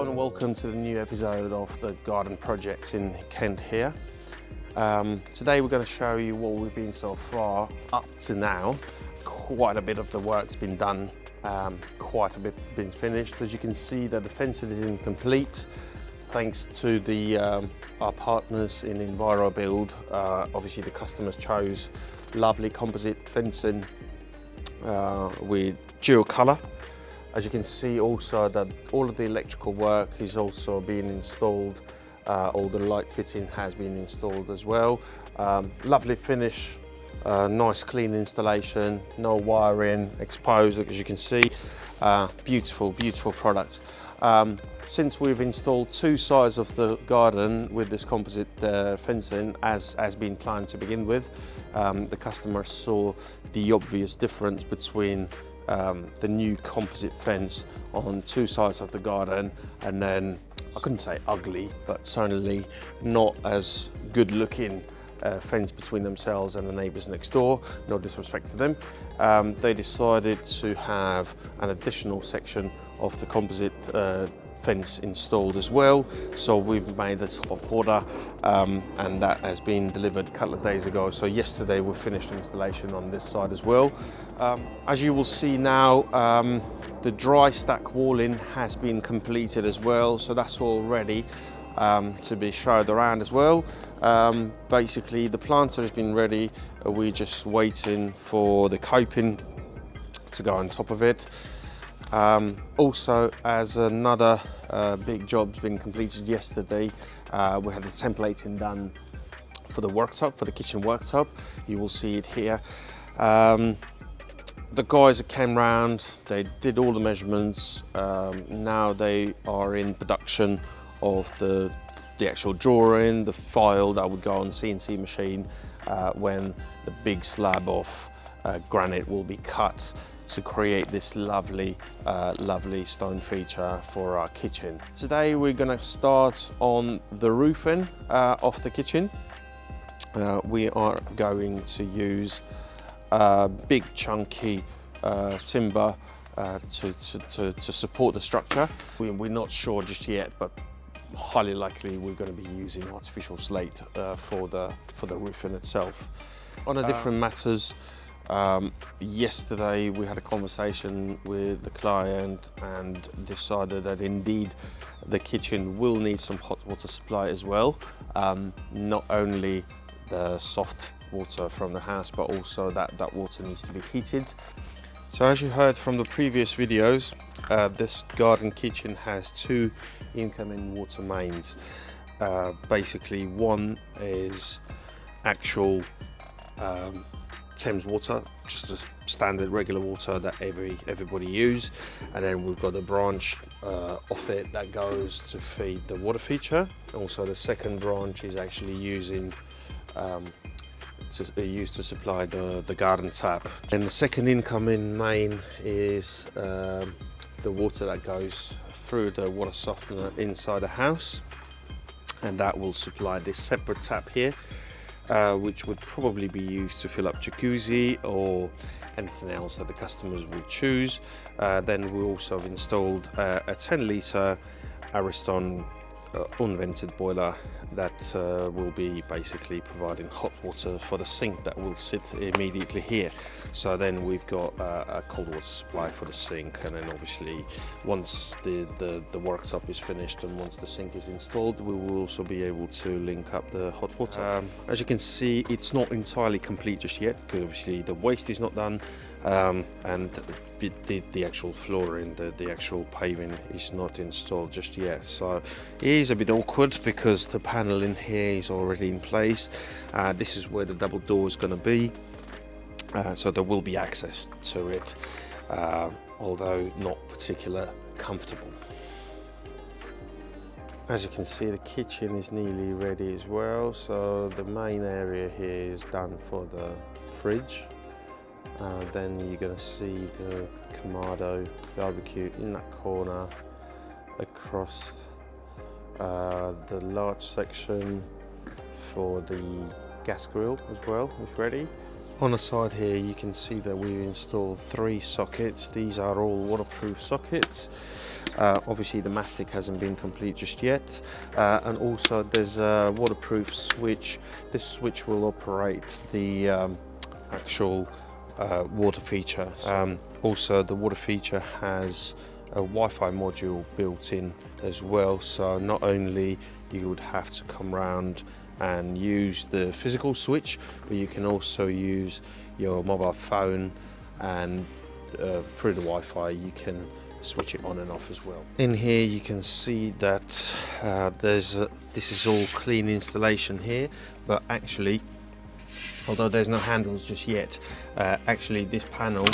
Hello and welcome to the new episode of the garden projects in Kent here. Today we're going to show you what we've been so far up to now. Quite a bit of the work's been done, quite a bit been finished. As you can see that the fencing is incomplete thanks to our partners in EnviroBuild. Obviously the customers chose lovely composite fencing with dual colour. As you can see also that all of the electrical work is also being installed, all the light fitting has been installed as well. Lovely finish, nice clean installation, no wiring exposed as you can see. Beautiful, beautiful product. Since we've installed two sides of the garden with this composite fencing as been planned to begin with, the customer saw the obvious difference between the new composite fence on two sides of the garden, and then I couldn't say ugly, but certainly not as good looking fence between themselves and the neighbours next door. No disrespect to them. They decided to have an additional section of the composite fence installed as well. So we've made the top order and that has been delivered a couple of days ago. So yesterday we finished installation on this side as well. As you will see now, the dry stack walling has been completed as well. So that's all ready to be showed around as well. Basically the planter has been ready. We're just waiting for the coping to go on top of it. Also, as another big job's been completed yesterday, we had the templating done for the worktop, for the kitchen worktop. You will see it here. The guys that came round, they did all the measurements. Now they are in production of the actual drawing, the file that would go on CNC machine when the big slab of granite will be cut to create this lovely stone feature for our kitchen. Today we're going to start on the roofing of the kitchen. We are going to use big chunky timber to support the structure. We're not sure just yet, but highly likely we're going to be using artificial slate for the roofing itself. On a different matters, yesterday we had a conversation with the client and decided that indeed the kitchen will need some hot water supply as well. Not only the soft water from the house, but also that water needs to be heated. So as you heard from the previous videos, this garden kitchen has two incoming water mains. Basically one is actual Thames water, just a standard regular water that everybody use, and then we've got a branch off it that goes to feed the water feature. Also the second branch is actually used to supply the garden tap. And the second incoming main is the water that goes through the water softener inside the house, and that will supply this separate tap here, which would probably be used to fill up jacuzzi or anything else that the customers would choose. Then we also have installed a 10 litre Ariston unvented boiler that will be basically providing hot water for the sink that will sit immediately here. So then we've got a cold water supply for the sink, and then obviously once the worktop is finished and once the sink is installed, we will also be able to link up the hot water. As you can see, it's not entirely complete just yet because obviously the waste is not done, and the actual flooring, the actual paving is not installed just yet. So it is a bit awkward because the panel in here is already in place. This is where the double door is going to be, so there will be access to it, although not particularly comfortable. As you can see, the kitchen is nearly ready as well. So the main area here is done for the fridge. Then you're going to see the Kamado barbecue in that corner. Across the large section for the gas grill as well is ready. On the side here you can see that we've installed 3 sockets. These are all waterproof sockets. Obviously the mastic hasn't been complete just yet, and also there's a waterproof switch. This switch will operate the actual water feature. Also the water feature has a Wi-Fi module built in as well, so not only you would have to come round and use the physical switch, but you can also use your mobile phone, and through the Wi-Fi you can switch it on and off as well. In here you can see that this is all clean installation here, but actually, although there's no handles just yet, actually this panel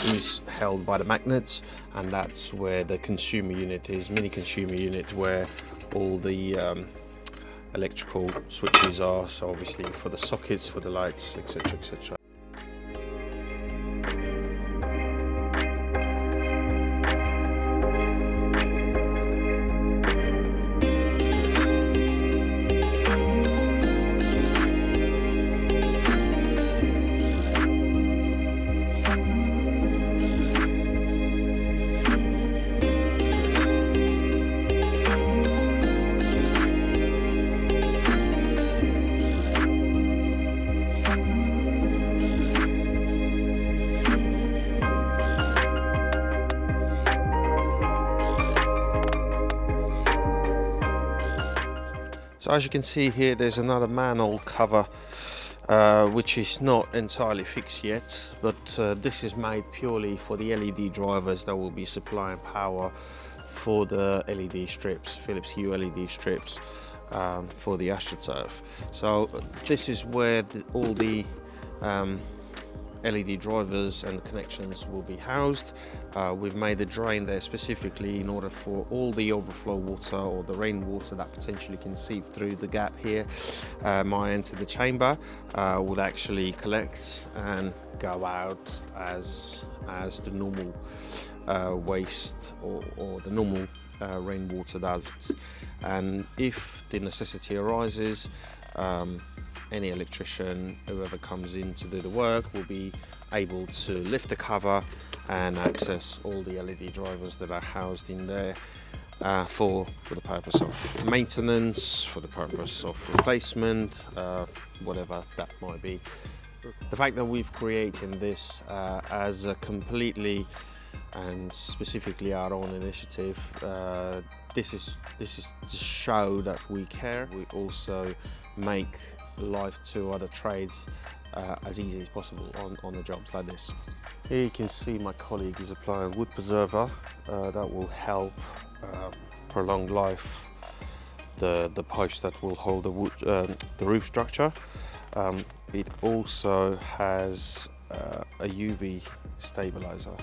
is held by the magnets, and that's where the consumer unit is, mini consumer unit, where all the electrical switches are, so obviously for the sockets, for the lights, etc, etc. So as you can see here, there's another manhole cover which is not entirely fixed yet, but this is made purely for the LED drivers that will be supplying power for the LED strips, Philips Hue LED strips, for the AstroTurf. So this is where all the LED drivers and connections will be housed. We've made a drain there specifically in order for all the overflow water or the rainwater that potentially can seep through the gap here might enter the chamber, would actually collect and go out as the normal waste or the normal rainwater does. And if the necessity arises, any electrician, whoever comes in to do the work, will be able to lift the cover and access all the LED drivers that are housed in there for the purpose of maintenance, for the purpose of replacement, whatever that might be. The fact that we've created this as a completely and specifically our own initiative, this is to show that we care. We also make life to other trades as easy as possible on the jobs like this. Here you can see my colleague is applying wood preserver that will help prolong life the pipes that will hold the roof structure. It also has a UV stabilizer.